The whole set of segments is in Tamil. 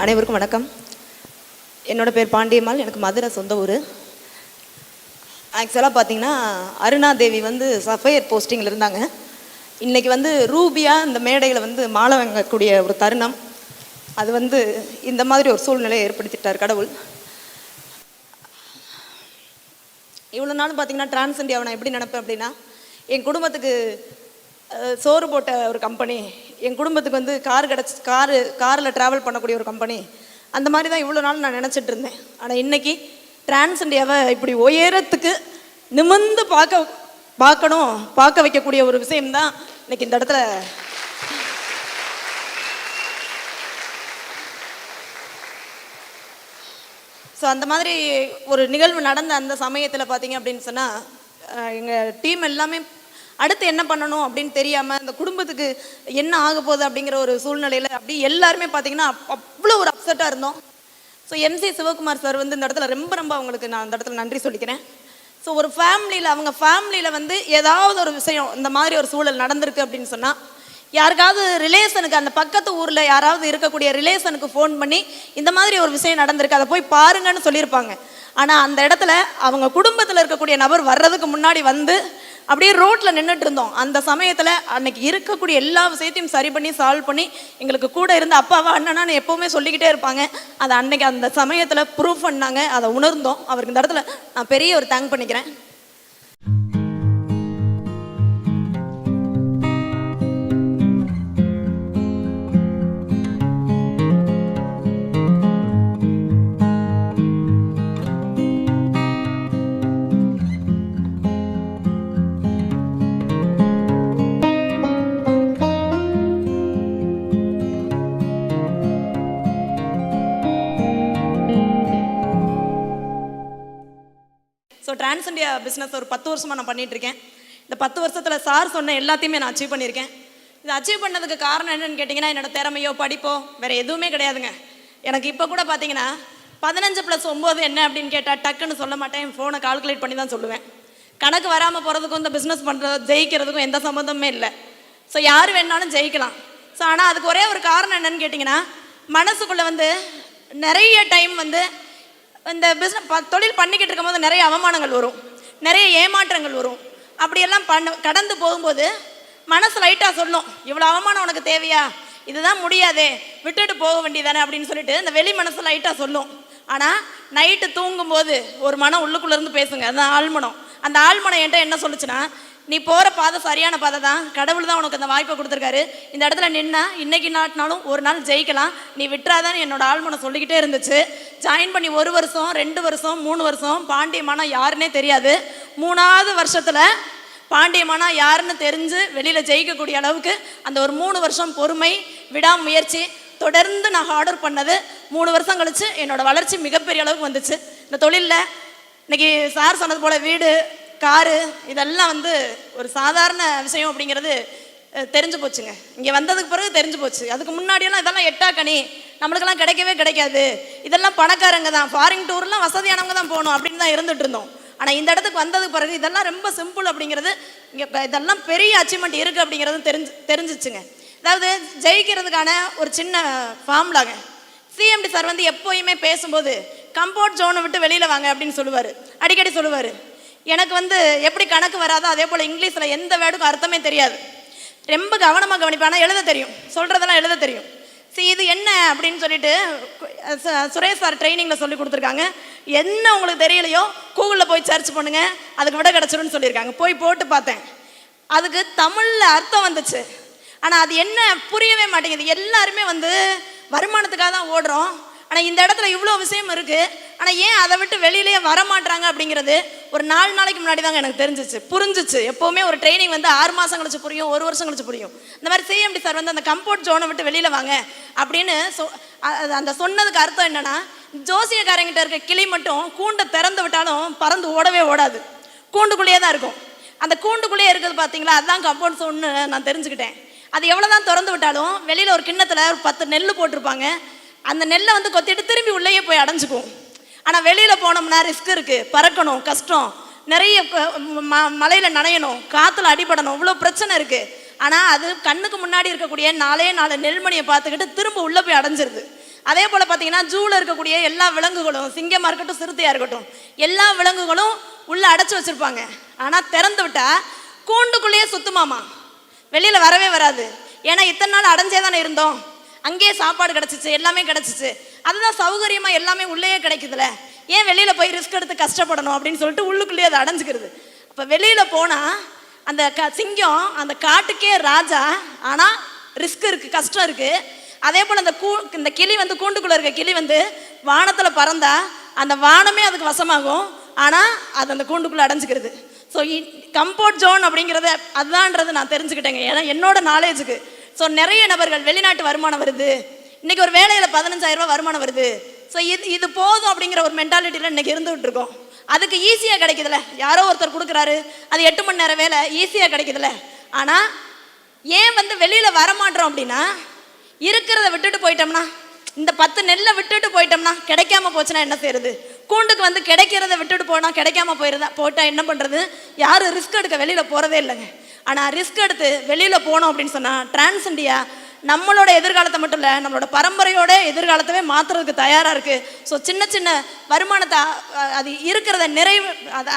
அனைவருக்கும் வணக்கம். என்னோட பேர் பாண்டியம்மாள். எனக்கு மதுரை சொந்த ஊர். ஆக்சுவலாக பார்த்தீங்கன்னா அருணா தேவி சஃபையர் போஸ்டிங்கில் இருந்தாங்க. இன்றைக்கி ரூபியா இந்த மேடையில் மாலை வாங்கக்கூடிய ஒரு தருணம். அது இந்த மாதிரி ஒரு சூழ்நிலையை ஏற்படுத்திட்டார் கடவுள். இவ்வளோ நாள் பார்த்தீங்கன்னா டிரான்ஸ் இண்டியாவை நான் எப்படி நினைப்பேன் அப்படின்னா, என் குடும்பத்துக்கு சோறு போட்ட ஒரு கம்பெனி, என் குடும்பத்துக்கு காரில் ட்ராவல் பண்ணக்கூடிய ஒரு கம்பெனி, அந்த மாதிரி தான் இவ்வளோ நாள் நான் நினச்சிட்டு இருந்தேன். ஆனால் இன்றைக்கி டிரான்ஸ் இண்டியாவை இப்படி உயரத்துக்கு நிமிர்ந்து பார்க்க வைக்கக்கூடிய ஒரு விஷயம்தான் இன்னைக்கு இந்த இடத்துல. ஸோ அந்த மாதிரி ஒரு நிகழ்வு நடந்த அந்த சமயத்தில் பார்த்தீங்க அப்படின்னு சொன்னால், எங்கள் டீம் எல்லாமே அடுத்து என்ன பண்ணணும் அப்படின்னு தெரியாமல், அந்த குடும்பத்துக்கு என்ன ஆக போகுது அப்படிங்கிற ஒரு சூழ்நிலையில் அப்படி எல்லாருமே பார்த்தீங்கன்னா அவ்வளோ ஒரு அப்செட்டாக இருந்தோம். ஸோ MC சிவகுமார் சார் இந்த இடத்துல ரொம்ப அவங்களுக்கு நான் அந்த இடத்துல நன்றி சொல்லிக்கிறேன். ஸோ ஒரு ஃபேமிலியில் அவங்க ஃபேமிலியில் ஏதாவது ஒரு விஷயம் இந்த மாதிரி ஒரு சூழல் நடந்திருக்கு அப்படின்னு சொன்னால், யாருக்காவது ரிலேஷனுக்கு, அந்த பக்கத்து ஊரில் யாராவது இருக்கக்கூடிய ரிலேஷனுக்கு ஃபோன் பண்ணி இந்த மாதிரி ஒரு விஷயம் நடந்திருக்கு, அதை போய் பாருங்கன்னு சொல்லியிருப்பாங்க. ஆனால் அந்த இடத்துல அவங்க குடும்பத்தில் இருக்கக்கூடிய நபர் வர்றதுக்கு முன்னாடி அப்படியே ரோட்டில் நின்றுட்டு இருந்தோம். அந்த சமயத்தில் அன்னைக்கு இருக்கக்கூடிய எல்லா விஷயத்தையும் சரி பண்ணி சால்வ் பண்ணி எங்களுக்கு கூட இருந்து அப்பாவா அண்ணனான்னு எப்போவுமே சொல்லிக்கிட்டே இருப்பாங்க. அதை அன்னைக்கு அந்த சமயத்தில் ப்ரூஃப் பண்ணாங்க, அதை உணர்ந்தோம். அவருக்கு இந்த இடத்துல நான் பெரிய ஒரு தேங்க் பண்ணிக்கிறேன். ஸோ டிரான்ஸ் இண்டியா பிஸ்னஸ் ஒரு 10 வருஷமாக நான் பண்ணிகிட்ருக்கேன். இந்த 10 வருஷத்தில் சார் சொன்ன எல்லாத்தையுமே நான் அச்சீவ் பண்ணியிருக்கேன். இதை அச்சீவ் பண்ணதுக்கு காரணம் என்னென்னு கேட்டிங்கன்னா, என்னோட திறமையோ படிப்போ வேறு எதுவுமே கிடையாதுங்க. எனக்கு இப்போ கூட பார்த்தீங்கன்னா 15+9 என்ன அப்படின்னு கேட்டால் டக்குன்னு சொல்ல மாட்டேன். என் ஃபோனை கால்குலேட் பண்ணி தான் சொல்லுவேன். கணக்கு வராமல் போகிறதுக்கும் இந்த பிஸ்னஸ் பண்ணுறது ஜெயிக்கிறதுக்கும் எந்த சம்மந்தமே இல்லை. ஸோ யார் வேணாலும் ஜெயிக்கலாம். ஸோ ஆனால் அதுக்கு ஒரே ஒரு காரணம் என்னென்னு கேட்டிங்கன்னா, மனசுக்குள்ளே நிறைய டைம் இந்த பிஸ்னஸ் தொழில் பண்ணிக்கிட்டு இருக்கும்போது நிறைய அவமானங்கள் வரும், நிறைய ஏமாற்றங்கள் வரும். அப்படியெல்லாம் கடந்து போகும்போது மனசு லைட்டாக சொல்லும், இவ்வளோ அவமானம் உனக்கு தேவையா, இதுதான் முடியாதே, விட்டுட்டு போக வேண்டியதானே அப்படின்னு சொல்லிட்டு இந்த வெளி மனசு லைட்டாக சொல்லும். ஆனால் நைட்டு தூங்கும்போது ஒரு மனம் உள்ளுக்குள்ளேருந்து பேசுங்க, அதுதான் ஆழ்மனம். அந்த ஆழ்மனம் என்கிட்ட என்ன சொல்லுச்சுன்னா, நீ போகிற பாதை சரியான பாதை தான், கடவுள் தான் உனக்கு அந்த வாய்ப்பை கொடுத்துருக்காரு, இந்த இடத்துல நின்னா இன்னைக்கு நாட்டினாலும் ஒரு நாள் ஜெயிக்கலாம், நீ விட்டுறாதான்னு என்னோட ஆழ்மனம் சொல்லிக்கிட்டே இருந்துச்சு. ஜாயின் பண்ணி 1 வருஷம் 2 வருஷம் 3 வருஷம் பாண்டியம்மானா யாருன்னே தெரியாது. 3ஆவது வருஷத்தில் பாண்டியம்மானா யாருன்னு தெரிஞ்சு வெளியில் ஜெயிக்கக்கூடிய அளவுக்கு அந்த ஒரு 3 வருஷம் பொறுமை, விடாமுயற்சி, தொடர்ந்து நான் ஆர்டர் பண்ணது 3 வருஷம் கழிச்சு என்னோட வளர்ச்சி மிகப்பெரிய அளவுக்கு வந்துச்சு. இந்த தொழிலில் இன்னைக்கு சார் சொன்னது போல் வீடு, காரு, இதெல்லாம் ஒரு சாதாரண விஷயம் அப்படிங்கிறது தெரிஞ்சு போச்சுங்க. இங்கே வந்ததுக்கு பிறகு தெரிஞ்சு போச்சு. அதுக்கு முன்னாடியெல்லாம் இதெல்லாம் எட்டாக்கணி, நம்மளுக்கெல்லாம் கிடைக்கவே கிடைக்காது, இதெல்லாம் பணக்காரங்க தான், ஃபாரின் டூர்லாம் வசதியானவங்க தான் போகணும் அப்படின்னு தான் இருந்துட்டு இருந்தோம். ஆனால் இந்த இடத்துக்கு வந்ததுக்கு பிறகு இதெல்லாம் ரொம்ப சிம்பிள் அப்படிங்கிறது, இங்கே இதெல்லாம் பெரிய அச்சீவ்மெண்ட் இருக்குது அப்படிங்கிறது தெரிஞ்சிச்சுங்க. அதாவது ஜெயிக்கிறதுக்கான ஒரு சின்ன ஃபார்முலாங்க. CMD சார் எப்போயுமே பேசும்போது கம்ஃபர்ட் ஜோனை விட்டு வெளியில் வாங்க அப்படின்னு சொல்லுவார், அடிக்கடி சொல்லுவார். எனக்கு எப்படி கணக்கு வராதோ அதே போல் இங்கிலீஷில் எந்த வேர்டுக்கும் அர்த்தமே தெரியாது. ரொம்ப கவனமாக கவனிப்பேன், எழுத தெரியும், சொல்கிறதெல்லாம் எழுத தெரியும். சரி இது என்ன அப்படின்னு சொல்லிட்டு சுரேஷ் சார் ட்ரைனிங்கில் சொல்லி கொடுத்துருக்காங்க. என்ன உங்களுக்கு தெரியலையோ கூகுளில் போய் சர்ச் பண்ணுங்கள், அதுக்கு விட கிடச்சிருன்னு சொல்லியிருக்காங்க. போய் போட்டு பார்த்தேன், அதுக்கு தமிழில் அர்த்தம் வந்துச்சு. ஆனால் அது என்ன புரியவே மாட்டேங்குது. எல்லாருமே வருமானத்துக்காக தான் ஓடுறோம், ஆனால் இந்த இடத்துல இவ்வளோ விஷயம் இருக்குது, ஆனால் ஏன் அதை விட்டு வெளியிலேயே வரமாட்டாங்க அப்படிங்கிறது ஒரு 4 நாளைக்கு முன்னாடி தாங்க எனக்கு புரிஞ்சிச்சு. எப்போவுமே ஒரு ட்ரைனிங் 6 மாதம் கழிச்சு புரியும், 1 வருஷம் கழிச்சு புரியும். இந்த மாதிரி CMD சார் அந்த கம்ஃபர்ட் ஜோனை விட்டு வெளியில் வாங்க அப்படின்னு அந்த சொன்னதுக்கு அர்த்தம் என்னன்னா, ஜோசியக்காரங்கிட்ட இருக்க கிளி மட்டும் கூண்டை திறந்து விட்டாலும் பறந்து ஓடவே ஓடாது, கூண்டுக்குள்ளேயே தான் இருக்கும். அந்த கூண்டுக்குள்ளேயே இருக்குது பார்த்தீங்களா, அதுதான் கம்ஃபர்ட் ஜோன்னு நான் தெரிஞ்சுக்கிட்டேன். அது எவ்வளோ தான் திறந்து விட்டாலும் வெளியில் ஒரு கிண்ணத்தில் ஒரு 10 நெல் போட்டிருப்பாங்க, அந்த நெல்லை கொத்திட்டு திரும்பி உள்ளேயே போய் அடைஞ்சிக்கும். ஆனால் வெளியில் போனோம்னா ரிஸ்க் இருக்குது, பறக்கணும், கஷ்டம், நிறைய மலையில் நனையணும், காற்றுல அடிபடணும், இவ்வளோ பிரச்சனை இருக்குது. ஆனால் அது கண்ணுக்கு முன்னாடி இருக்கக்கூடிய 4 நெல்மணியை பார்த்துக்கிட்டு திரும்ப உள்ளே போய் அடைஞ்சிருது. அதே போல் பார்த்தீங்கன்னா ஜூவில் இருக்கக்கூடிய எல்லா விலங்குகளும், சிங்கமாக இருக்கட்டும் சிறுத்தையாக இருக்கட்டும், எல்லா விலங்குகளும் உள்ளே அடைச்சி வச்சுருப்பாங்க. ஆனால் திறந்து விட்டால் கூண்டுக்குள்ளேயே சுத்துமாமா, வெளியில் வரவே வராது. ஏன்னா இத்தனை நாள் அடைஞ்சே தானே இருந்தோம், அங்கேயே சாப்பாடு கிடச்சிச்சு, எல்லாமே கிடச்சிச்சு, அதுதான் சௌகரியமாக எல்லாமே உள்ளேயே கிடைக்குதுல, ஏன் வெளியில் போய் ரிஸ்க் எடுத்து கஷ்டப்படணும் அப்படின்னு சொல்லிட்டு உள்ளுக்குள்ளேயே அதை அடைஞ்சிக்கிறது. அப்போ வெளியில் போனால் அந்த சிங்கம் அந்த காட்டுக்கே ராஜா, ஆனால் ரிஸ்க் இருக்குது, கஷ்டம் இருக்குது. அதே போல் இந்த கிளி வந்து கூண்டுக்குள்ளே இருக்க கிளி வந்து வானத்தில் பறந்தா அந்த வானமே அதுக்கு வசமாகும், ஆனால் அது அந்த கூண்டுக்குள்ளே அடைஞ்சிக்கிறது. ஸோ கம்ஃபர்ட் ஜோன் அப்படிங்கிறத அதுதான்றது நான் தெரிஞ்சுக்கிட்டேங்க, ஏன்னா என்னோட நாலேஜுக்கு. ஸோ நிறைய நபர்கள் வெளிநாட்டு வருமானம் வருது, இன்றைக்கி ஒரு வேலையில் 15,000 ரூபா வருமானம் வருது, ஸோ இது போதும் அப்படிங்கிற ஒரு மென்டாலிட்டியில் இன்றைக்கி இருந்துகிட்டு இருக்கோம். அதுக்கு ஈஸியாக கிடைக்குதுல்ல, யாரோ ஒருத்தர் கொடுக்குறாரு, அது 8 மணி நேரம் வேலை ஈஸியாக கிடைக்குதுல்ல. ஆனால் ஏன் வந்து வெளியில் வரமாட்டோம் அப்படின்னா, இருக்கிறத விட்டுட்டு போயிட்டோம்னா, இந்த 10 நெல்லை விட்டுட்டு போயிட்டோம்னா கிடைக்காம போச்சுன்னா என்ன செய்யறது? கூண்டுக்கு வந்து கிடைக்கிறத விட்டுட்டு போனால் கிடைக்காம போட்டால் என்ன பண்ணுறது? யாரும் ரிஸ்க் எடுக்க வெளியில் போகிறதே இல்லைங்க. ஆனால் ரிஸ்க் எடுத்து வெளியில் போனோம் அப்படின்னு சொன்னால் டிரான்ஸ் இண்டியா நம்மளோட எதிர்காலத்தை மட்டும் இல்லை, நம்மளோட பரம்பரையோட எதிர்காலத்தவே மாற்றுறதுக்கு தயாராக இருக்குது. ஸோ சின்ன சின்ன வருமானத்தை அது இருக்கிறத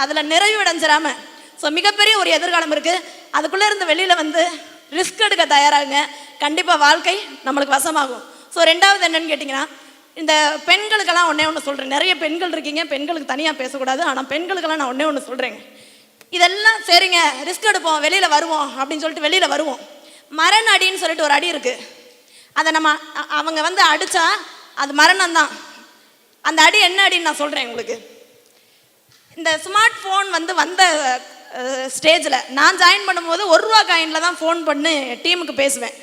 அதில் நிறைவு அடைஞ்சிடாம, ஸோ மிகப்பெரிய ஒரு எதிர்காலம் இருக்குது. அதுக்குள்ளே இருந்து வெளியில் வந்து ரிஸ்க் எடுக்க தயாராகுங்க, கண்டிப்பாக வாழ்க்கை நம்மளுக்கு வசமாகும். ஸோ ரெண்டாவது என்னன்னு கேட்டிங்கன்னா, இந்த பெண்களுக்கெல்லாம் ஒன்று சொல்கிறேன். நிறைய பெண்கள் இருக்கீங்க, பெண்களுக்கு தனியாக பேசக்கூடாது, ஆனால் பெண்களுக்கெல்லாம் நான் ஒன்று சொல்கிறேங்க. இதெல்லாம் சரிங்க, ரிஸ்க் எடுப்போம், வெளியில் வருவோம் அப்படின்னு சொல்லிட்டு வெளியில் வருவோம். மரண அடின்னு சொல்லிட்டு ஒரு அடி இருக்குது, அதை அவங்க வந்து அடித்தா அது மரணம் தான். அந்த அடி என்ன அடின்னு நான் சொல்கிறேன் உங்களுக்கு. இந்த ஸ்மார்ட் ஃபோன் வந்து வந்த ஸ்டேஜில் நான் ஜாயின் பண்ணும்போது 1 ரூபா காயினில் தான் ஃபோன் பண்ணி டீமுக்கு பேசுவேன்.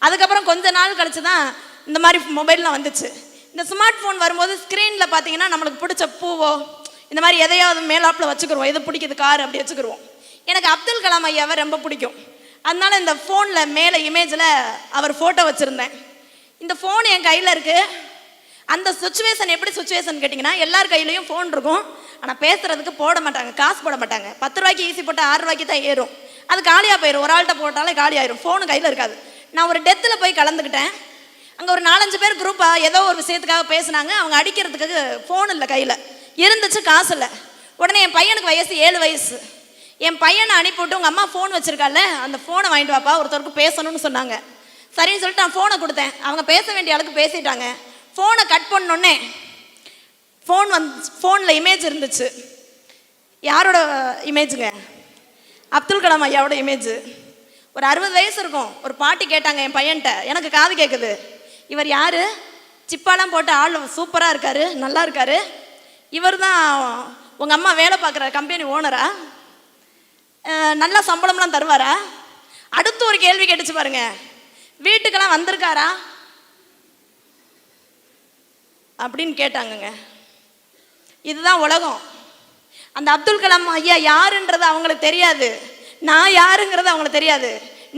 அதுக்கப்புறம் கொஞ்ச நாள் கழிச்சு தான் இந்த மாதிரி மொபைல்லாம் வந்துச்சு. இந்த ஸ்மார்ட் ஃபோன் வரும்போது ஸ்க்ரீனில் பார்த்தீங்கன்னா நம்மளுக்கு பிடிச்ச பூவோ இந்த மாதிரி எதையாவது மேலாப்பில் வச்சுக்கிடுவோம், எது பிடிக்குது கார் அப்படி வச்சுக்கிடுவோம். எனக்கு அப்துல் கலாம் ஐயாவை ரொம்ப பிடிக்கும், அதனால இந்த ஃபோனில் மேலே இமேஜில் அவர் ஃபோட்டோ வச்சுருந்தேன். இந்த ஃபோன் என் கையில் இருக்குது. அந்த சுச்சுவேஷன் எப்படி சுச்சுவேஷன் கேட்டிங்கன்னா, எல்லார் கையிலையும் ஃபோன் இருக்கும், ஆனால் பேசுகிறதுக்கு போட மாட்டாங்க, காசு போட மாட்டாங்க. 10 ரூபாய்க்கு ஈஸி போட்டால் 6 ரூபாய்க்கு தான் ஏறும், அது காலியாக போயிடும். ஒரு ஆள்கிட்ட போட்டாலே காலி ஆயிரும், ஃபோனு கையில் இருக்காது. நான் ஒரு டெத்தில் போய் கலந்துக்கிட்டேன், அங்கே ஒரு 4-5 பேர் குரூப்பாக ஏதோ ஒரு விஷயத்துக்காக பேசுனாங்க. அவங்க அடிக்கிறதுக்கு ஃபோன் இல்லை, கையில் இருந்துச்சு, காசு இல்லை. உடனே என் பையனுக்கு வயசு 7 வயசு. என் பையனை அனுப்பிவிட்டு உங்கள் அம்மா ஃபோன் வச்சுருக்கால, அந்த ஃபோனை வாங்கிட்டு வாப்பா, ஒருத்தருக்கு பேசணும்னு சொன்னாங்க. சரின்னு சொல்லிட்டு நான் ஃபோனை கொடுத்தேன். அவங்க பேச வேண்டிய அளவுக்கு பேசிட்டாங்க. ஃபோனை கட் பண்ணோன்னே ஃபோனில் இமேஜ் இருந்துச்சு. யாரோட இமேஜுங்க? அப்துல் கலாம் ஐயாவோட இமேஜ். ஒரு 60 வயசு இருக்கும். ஒரு பாட்டி கேட்டாங்க என் பையன்கிட்ட, எனக்கு காது கேட்குது, இவர் யார்? சிப்பாலாம் போட்டு ஆள் சூப்பராக இருக்காரு, நல்லா இருக்காரு, இவர் தான் உங்கள் அம்மா வேலை பார்க்குற கம்பெனி ஓனரா? நல்லா சம்பளம்லாம் தருவாரா? அடுத்து ஒரு கேள்வி கேட்டுச்சு பாருங்க, வீட்டுக்கெல்லாம் வந்திருக்காரா அப்படின்னு கேட்டாங்கங்க. இதுதான் உலகம். அந்த அப்துல் கலாம் ஐயா யாருன்றது அவங்களுக்கு தெரியாது, நான் யாருங்கிறது அவங்களுக்கு தெரியாது.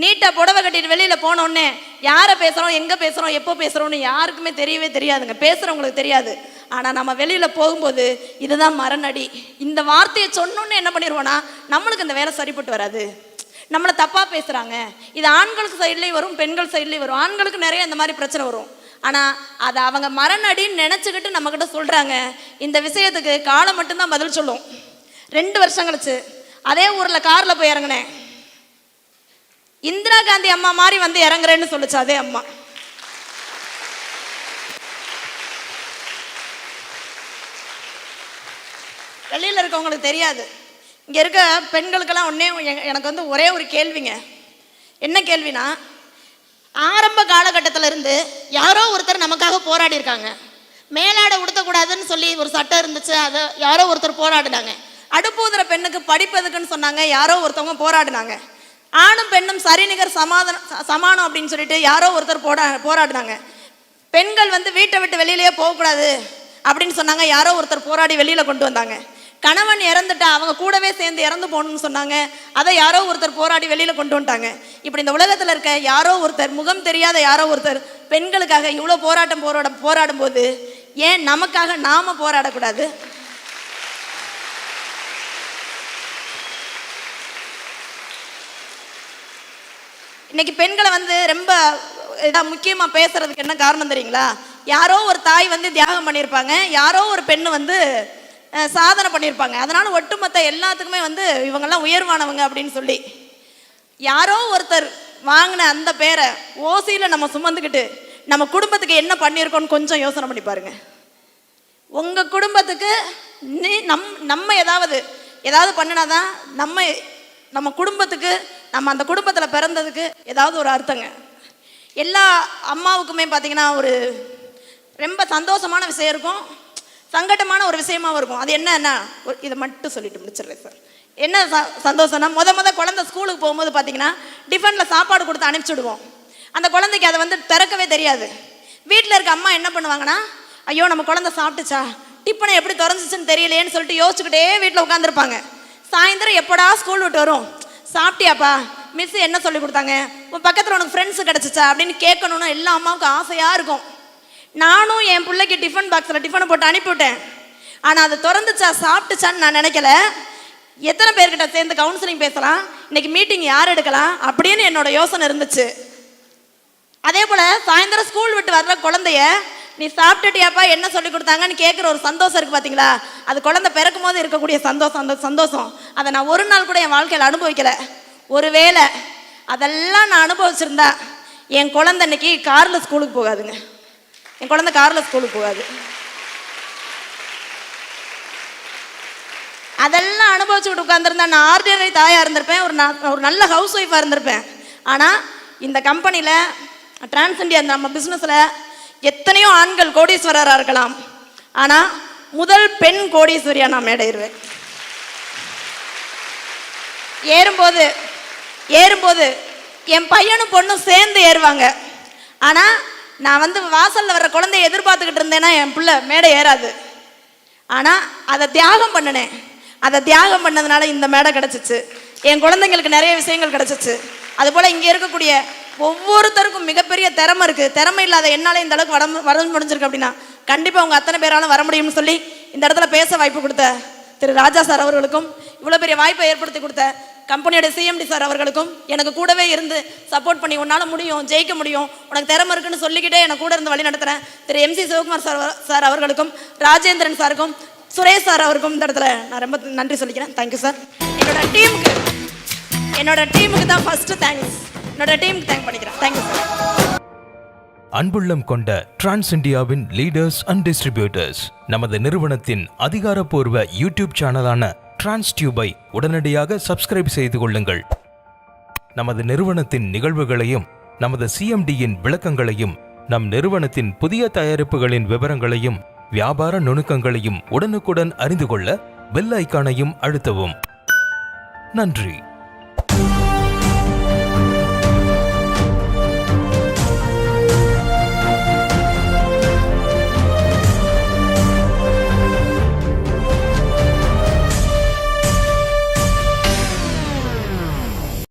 நீட்டாக புடவை கட்டிட்டு வெளியில் போனோடனே யாரை பேசுகிறோம், எங்கே பேசுகிறோம், எப்போ பேசுகிறோன்னு யாருக்குமே தெரியவே தெரியாதுங்க, பேசுகிறவங்களுக்கு தெரியாது. ஆனால் நம்ம வெளியில் போகும்போது இதுதான் மரணடி, இந்த வார்த்தையை சொன்னோன்னு என்ன பண்ணிடுவோன்னா, நம்மளுக்கு இந்த வேலை சரிப்பட்டு வராது, நம்மளை தப்பாக பேசுகிறாங்க. இது ஆண்களுக்கு சைட்லேயும் வரும், பெண்கள் சைட்லேயும் வரும். ஆண்களுக்கு நிறைய இந்த மாதிரி பிரச்சனை வரும். ஆனால் அதை அவங்க மரணடின்னு நினச்சிக்கிட்டு நம்மக்கிட்ட சொல்கிறாங்க. இந்த விஷயத்துக்கு காலம் மட்டும்தான் பதில் சொல்லும். 2 வருஷம் கழிச்சு அதே ஊரில் காரில் போய் இறங்கினேன். இந்திரா காந்தி அம்மா மாதிரி வந்து இறங்குறேன்னு சொல்லுச்சு அதே அம்மா. வெளியில் இருக்கவங்களுக்கு தெரியாது. இங்கே இருக்க பெண்களுக்கெல்லாம் எனக்கு வந்து ஒரே ஒரு கேள்விங்க. என்ன கேள்வினா, ஆரம்ப காலகட்டத்தில் இருந்து யாரோ ஒருத்தர் நமக்காக போராடி இருக்காங்க. மேலாடை உடுத்தக்கூடாதுன்னு சொல்லி ஒரு சட்டம் இருந்துச்சு, அதை யாரோ ஒருத்தர் போராடினாங்க. அடுப்பூதுற பெண்ணுக்கு படிப்பதுக்குன்னு சொன்னாங்க, யாரோ ஒருத்தவங்க போராடினாங்க. ஆணும் பெண்ணும் சரிநிகர் சமானம் அப்படின்னு சொல்லிட்டு யாரோ ஒருத்தர் போராடினாங்க. பெண்கள் வந்து வீட்டை விட்டு வெளியிலேயே போகக்கூடாது அப்படின்னு சொன்னாங்க, யாரோ ஒருத்தர் போராடி வெளியில் கொண்டு வந்தாங்க. கணவன் இறந்துட்டா அவங்க கூடவே சேர்ந்து இறந்து போகணும்னு சொன்னாங்க, அதை யாரோ ஒருத்தர் போராடி வெளியில் கொண்டு வந்துட்டாங்க. இப்படி இந்த உலகத்தில் இருக்க யாரோ ஒருத்தர், முகம் தெரியாத யாரோ ஒருத்தர் பெண்களுக்காக இவ்வளோ போராடும் போது ஏன் நமக்காக நாம போராடக்கூடாது? இன்னைக்கு பெண்களை வந்து ரொம்ப முக்கியமாக பேசுறதுக்கு என்ன காரணம் தெரியுங்களா? யாரோ ஒரு தாய் வந்து தியாகம் பண்ணியிருப்பாங்க, யாரோ ஒரு பெண்ணு வந்து சாதனை பண்ணியிருப்பாங்க. அதனால ஒட்டுமொத்த எல்லாத்துக்குமே வந்து இவங்கெல்லாம் உயர்வானவங்க அப்படின்னு சொல்லி யாரோ ஒருத்தர் வாங்கின அந்த பேரை ஓசியில் நம்ம சுமந்துக்கிட்டு நம்ம குடும்பத்துக்கு என்ன பண்ணியிருக்கோன்னு கொஞ்சம் யோசனை பண்ணி பாருங்க. உங்கள் குடும்பத்துக்கு நம்ம ஏதாவது பண்ணினாதான் நம்ம குடும்பத்துக்கு, நம்ம அந்த குடும்பத்தில் பிறந்ததுக்கு ஏதாவது ஒரு அர்த்தங்க. எல்லா அம்மாவுக்குமே பார்த்தீங்கன்னா ஒரு ரொம்ப சந்தோஷமான விஷயம் இருக்கும், சங்கடமான ஒரு விஷயமாவும் இருக்கும். அது என்னன்னா, இதை மட்டும் சொல்லிட்டு முடிச்சிடுறேன் சார். என்ன சந்தோஷம்னா, முத குழந்தை ஸ்கூலுக்கு போகும்போது பார்த்தீங்கன்னா டிஃபனில் சாப்பாடு கொடுத்து அனுப்பிச்சுடுவோம். அந்த குழந்தைக்கு அதை வந்து திறக்கவே தெரியாது. வீட்டில் இருக்க அம்மா என்ன பண்ணுவாங்கன்னா, ஐயோ நம்ம குழந்தை சாப்பிட்டுச்சா, டிஃபனை எப்படி திறந்துச்சுன்னு தெரியலையேன்னு சொல்லிட்டு யோசிச்சுக்கிட்டே வீட்டில் உட்காந்துருப்பாங்க. சாயந்தரம் எப்படா ஸ்கூல் விட்டு வரும், சாப்பிட்டியாப்பா, மிஸ் என்ன சொல்லி கொடுத்தாங்க, உன் பக்கத்தில் உனக்கு ஃப்ரெண்ட்ஸு கிடச்சிச்சா அப்படின்னு கேட்கணுன்னு எல்லா அம்மாவுக்கும் ஆசையாக இருக்கும். நானும் என் பிள்ளைக்கு டிஃபன் பாக்ஸில் டிஃபனை போட்டு அனுப்பிவிட்டேன். ஆனால் அதை திறந்துச்சா சாப்பிட்டுச்சான்னு நான் நினைக்கல. எத்தனை பேர்கிட்ட சேர்ந்து கவுன்சிலிங் பேசலாம், இன்னைக்கு மீட்டிங் யார் எடுக்கலாம் அப்படின்னு என்னோட யோசனை இருந்துச்சு. அதே போல் சாயந்தரம் ஸ்கூல் விட்டு வர்ற குழந்தைய நீ சாப்பிட்டுட்டியாப்பா என்ன சொல்லி கொடுத்தாங்கன்னு கேட்குற ஒரு சந்தோஷம் இருக்குது பார்த்தீங்களா, அது குழந்தை பிறக்கும் போது இருக்கக்கூடிய சந்தோஷம். அந்த சந்தோஷம் அதை நான் ஒரு நாள் கூட என் வாழ்க்கையில் அனுபவிக்கலை. ஒருவேளை அதெல்லாம் நான் அனுபவிச்சிருந்தா என் குழந்தை இன்னைக்கு காரில் ஸ்கூலுக்கு போகாதுங்க. என் குழந்தை காரில் ஸ்கூலுக்கு போகாது. அதெல்லாம் அனுபவிச்சுக்கிட்டு உட்காந்துருந்தா நான் ஆர்டினரி தாயாக இருந்திருப்பேன், ஒரு நல்ல ஹவுஸ் ஒய்ஃபாக இருந்திருப்பேன். ஆனால் இந்த கம்பெனியில் டிரான்ஸ் இண்டியா நம்ம பிஸ்னஸில் எத்தனையோ ஆண்கள் கோடீஸ்வரராக இருக்கலாம், ஆனால் முதல் பெண் கோடீஸ்வரியாக நான் மேடையிடுவேன். ஏறும்போது என் பையனும் பொண்ணும் சேர்ந்து ஏறுவாங்க. ஆனால் நான் வந்து வாசலில் வர்ற குழந்தைய எதிர்பார்த்துக்கிட்டு இருந்தேன்னா என் பிள்ளை மேடை ஏறாது. ஆனால் அதை தியாகம் பண்ணினேன். அதை தியாகம் பண்ணதுனால இந்த மேடை கிடச்சிச்சு. என் குழந்தைங்களுக்கு நிறைய விஷயங்கள் கிடச்சிச்சு. அதுபோல் இங்கே இருக்கக்கூடிய ஒவ்வொருத்தருக்கும் மிகப்பெரிய திறமை இருக்குது. திறமை இல்லாத என்னால் இந்த அளவுக்கு வர முடிஞ்சிருக்கு அப்படின்னா கண்டிப்பாக உங்கள் அத்தனை பேராலும் வர முடியும்னு சொல்லி இந்த இடத்துல பேச வாய்ப்பு கொடுத்த திரு ராஜா சார் அவர்களுக்கும், இவ்வளோ பெரிய வாய்ப்பை ஏற்படுத்தி கொடுத்த கம்பெனியோட சிஎம்டி சார் அவர்களுக்கும், எனக்கு கூடவே இருந்து சப்போர்ட் பண்ணி உன்னால் முடியும், ஜெயிக்க முடியும், உனக்கு திறமை இருக்குன்னு சொல்லிக்கிட்டே எனக்கு கூட இருந்து வழி நடத்துகிறேன் திரு MC சிவகுமார் சார் அவர்களுக்கும், ராஜேந்திரன் சாருக்கும், சுரேஷ் சார் அவருக்கும் இந்த இடத்துல நான் ரொம்ப நன்றி சொல்லிக்கிறேன். Thank you sir. என்னோட டீமுக்கு தான் ஃபர்ஸ்ட் தேங்க்ஸ். என்னோட டீமுக்கு தேங்க் பண்ணிக்கிறேன். Thank you sir. அன்புள்ளம் கொண்ட டிரான்ஸ் இண்டியாவின் லீடர்ஸ் அண்ட் டிஸ்ட்ரிபியூட்டர்ஸ், நமது நிறுவனத்தின் அதிகாரப்பூர்வ யூடியூப் சேனலான டிரான்ஸ் டியூபை உடனடியாக சப்ஸ்கிரைப் செய்து கொள்ளுங்கள். நமது நிறுவனத்தின் நிகழ்வுகளையும், நமது CMDயின் விளக்கங்களையும், நம் நிறுவனத்தின் புதிய தயாரிப்புகளின் விவரங்களையும், வியாபார நுணுக்கங்களையும் உடனுக்குடன் அறிந்து கொள்ள பெல் ஐகானையும் அழுத்தவும். நன்றி.